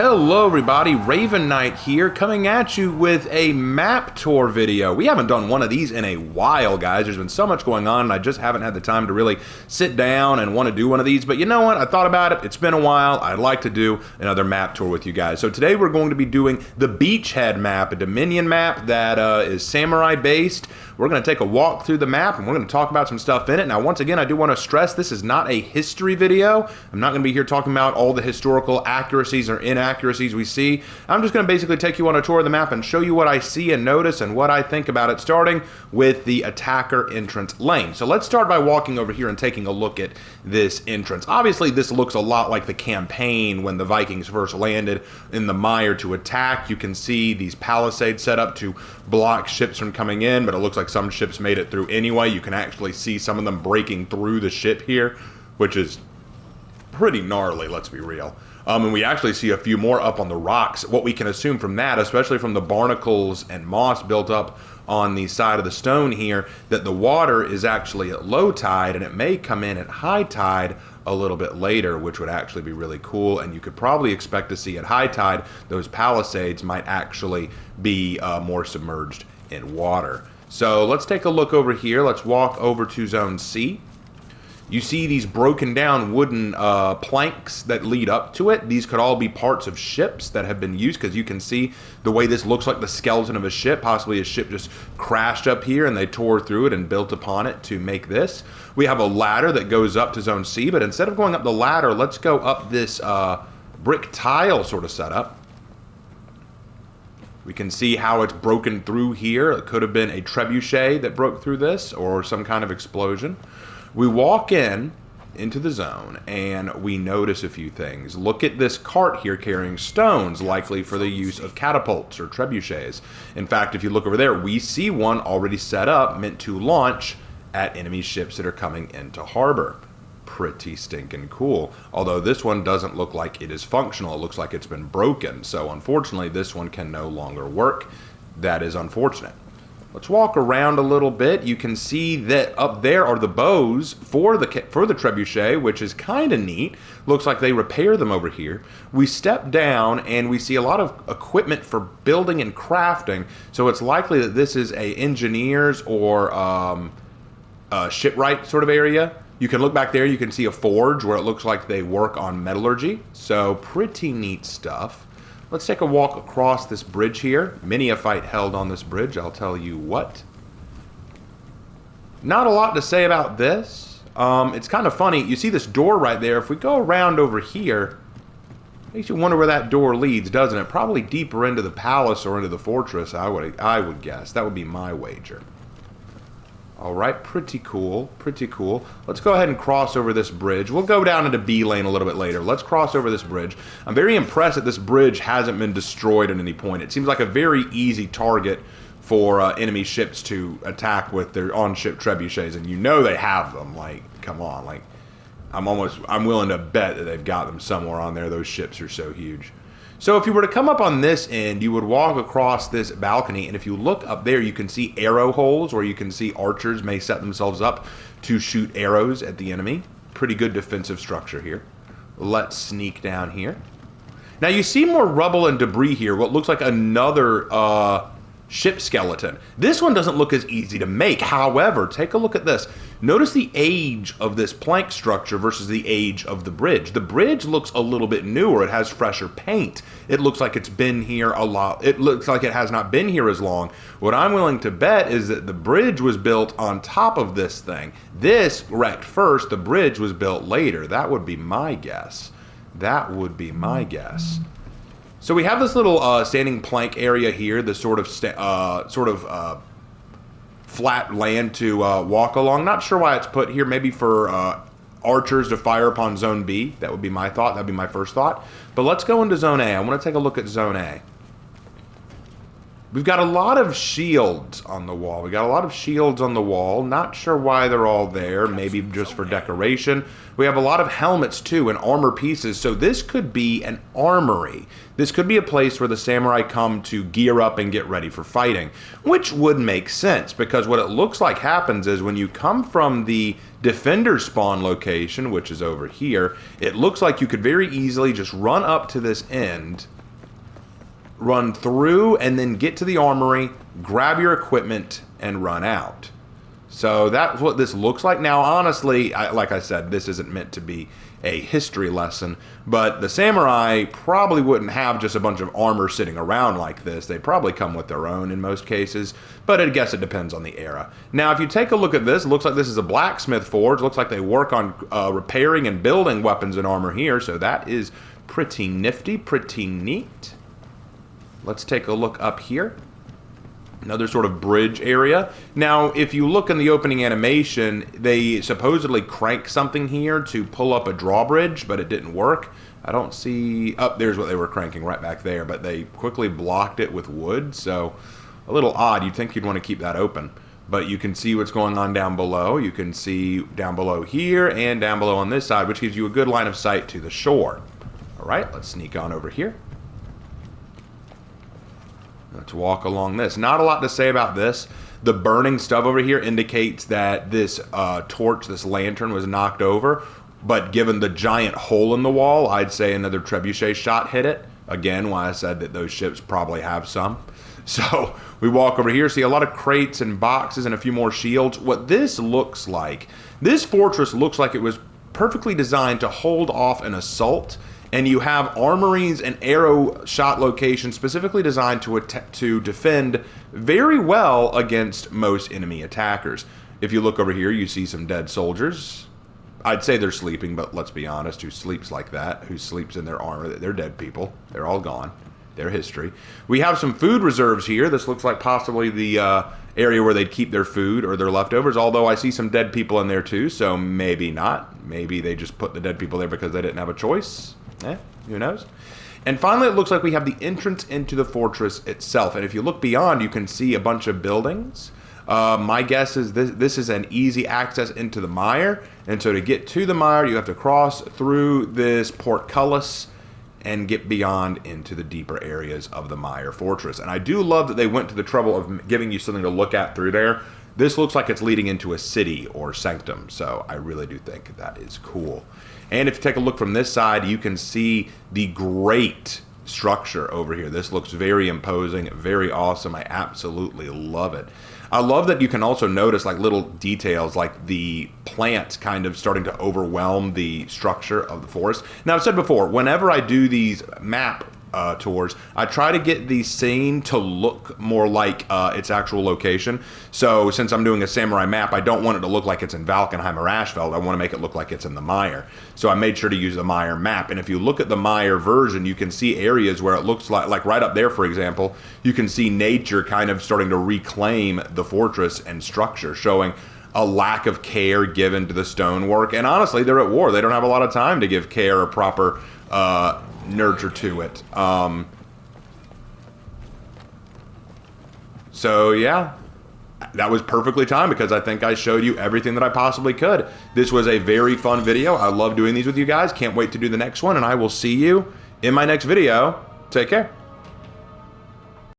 Hello everybody, Raven Knight here, coming at you with a map tour video. We haven't done one of these in a while, guys. There's been so much going on, and I just haven't had the time to really sit down and want to do one of these. But you know what? I thought about it. It's been a while. I'd like to do another map tour with you guys. So today we're going to be doing the Beachhead map, a Dominion map that is samurai-based. We're going to take a walk through the map, and we're going to talk about some stuff in it. Now, once again, I do want to stress this is not a history video. I'm not going to be here talking about all the historical accuracies or inaccuracies we see. I'm just going to basically take you on a tour of the map and show you what I see and notice and what I think about it, starting with the attacker entrance lane. So let's start by walking over here and taking a look at this entrance. Obviously, this looks a lot like the campaign when the Vikings first landed in the mire to attack. You can see these palisades set up to block ships from coming in, but it looks like some ships made it through anyway. You can actually see some of them breaking through the ship here, which is pretty gnarly, let's be real. And we actually see a few more up on the rocks. What we can assume from that, especially from the barnacles and moss built up on the side of the stone here, that the water is actually at low tide, and it may come in at high tide a little bit later, which would actually be really cool. And you could probably expect to see at high tide, those palisades might actually be more submerged in water. So let's take a look over here. Let's walk over to Zone C. You see these broken down wooden planks that lead up to it. These could all be parts of ships that have been used, because you can see the way this looks like the skeleton of a ship. Possibly a ship just crashed up here and they tore through it and built upon it to make this. We have a ladder that goes up to Zone C, but instead of going up the ladder, let's go up this brick tile sort of setup. We can see how it's broken through here. It could have been a trebuchet that broke through this, or some kind of explosion. We walk into the zone, and we notice a few things. Look at this cart here carrying stones, likely for the use of catapults or trebuchets. In fact, if you look over there, we see one already set up, meant to launch at enemy ships that are coming into harbor. Pretty stinking cool. Although this one doesn't look like it is functional. It looks like it's been broken. So unfortunately, this one can no longer work. That is unfortunate. Let's walk around a little bit. You can see that up there are the bows for the trebuchet, which is kind of neat. Looks like they repair them over here. We step down and we see a lot of equipment for building and crafting. So it's likely that this is a engineers or a shipwright sort of area. You can look back there. You can see a forge where it looks like they work on metallurgy. So pretty neat stuff. Let's take a walk across this bridge here. Many a fight held on this bridge, I'll tell you what. Not a lot to say about this. It's kind of funny. You see this door right there. If we go around over here, makes you wonder where that door leads, doesn't it? Probably deeper into the palace or into the fortress, I would guess. That would be my wager. All right, pretty cool, pretty cool. Let's go ahead and cross over this bridge. We'll go down into B lane a little bit later. Let's cross over this bridge. I'm very impressed that this bridge hasn't been destroyed at any point. It seems like a very easy target for enemy ships to attack with their on-ship trebuchets, and you know they have them. Like, come on, like, I'm willing to bet that they've got them somewhere on there. Those ships are so huge. So if you were to come up on this end, you would walk across this balcony, and if you look up there, you can see arrow holes, or you can see archers may set themselves up to shoot arrows at the enemy. Pretty good defensive structure here. Let's sneak down here. Now you see more rubble and debris here, what looks like another ship skeleton. This one doesn't look as easy to make. However, take a look at this. Notice the age of this plank structure versus the age of the bridge. The bridge looks a little bit newer. It has fresher paint. It looks like it's been here a lot. It looks like it has not been here as long. What I'm willing to bet is that the bridge was built on top of this thing. This wrecked first. The bridge was built later. That would be my guess. That would be my guess. So we have this little standing plank area here, this sort of flat land to walk along. Not sure why it's put here. Maybe for archers to fire upon Zone B. That would be my thought. That would be my first thought. But let's go into Zone A. I want to take a look at Zone A. We've got a lot of shields on the wall. We got a lot of shields on the wall. Not sure why they're all there. Maybe just for decoration. We have a lot of helmets too and armor pieces. So this could be an armory. This could be a place where the samurai come to gear up and get ready for fighting, which would make sense because what it looks like happens is when you come from the defender spawn location, which is over here, it looks like you could very easily just run up to this end, run through, and then get to the armory, grab your equipment, and run out. So that's what this looks like. Now, honestly, like I said, this isn't meant to be a history lesson, but the samurai probably wouldn't have just a bunch of armor sitting around like this. They probably come with their own in most cases, but I guess it depends on the era. Now, if you take a look at this, it looks like this is a blacksmith forge. It looks like they work on repairing and building weapons and armor here, so that is pretty nifty, pretty neat. Let's take a look up here. Another sort of bridge area. Now, if you look in the opening animation, they supposedly crank something here to pull up a drawbridge, but it didn't work. I don't see... Oh, there's what they were cranking right back there, but they quickly blocked it with wood, so a little odd. You'd think you'd want to keep that open. But you can see what's going on down below. You can see down below here and down below on this side, which gives you a good line of sight to the shore. All right, let's sneak on over here. Let's walk along this. Not a lot to say about this. The burning stuff over here indicates that this torch, this lantern, was knocked over. But given the giant hole in the wall, I'd say another trebuchet shot hit it. Again, why I said that those ships probably have some. So we walk over here, see a lot of crates and boxes and a few more shields. What this looks like, this fortress looks like it was perfectly designed to hold off an assault. And you have armories and arrow shot locations specifically designed to defend very well against most enemy attackers. If you look over here, you see some dead soldiers. I'd say they're sleeping, but let's be honest, who sleeps like that? Who sleeps in their armor? They're dead people. They're all gone. They're history. We have some food reserves here. This looks like possibly the area where they'd keep their food or their leftovers, although I see some dead people in there too, so maybe not. Maybe they just put the dead people there because they didn't have a choice. Who knows? And finally, it looks like we have the entrance into the fortress itself. And if you look beyond, you can see a bunch of buildings. My guess is this is an easy access into the mire. And so to get to the mire, you have to cross through this portcullis and get beyond into the deeper areas of the mire fortress. And I do love that they went to the trouble of giving you something to look at through there. This looks like it's leading into a city or sanctum, so I really do think that is cool. And if you take a look from this side, you can see the great structure over here. This looks very imposing, very awesome. I absolutely love it. I love that you can also notice like little details like the plants kind of starting to overwhelm the structure of the forest. Now, I've said before, whenever I do these map tours, I try to get the scene to look more like its actual location. So since I'm doing a samurai map, I don't want it to look like it's in Valkenheim or Ashfeld. I want to make it look like it's in the mire. So I made sure to use the mire map. And if you look at the mire version, you can see areas where it looks like right up there, for example, you can see nature kind of starting to reclaim the fortress and structure, showing a lack of care given to the stonework. And honestly, they're at war. They don't have a lot of time to give care or proper nurture to it. So yeah, that was perfectly timed because I think I showed you everything that I possibly could. This was a very fun video. I love doing these with you guys. Can't wait to do the next one, and I will see you in my next video. Take care.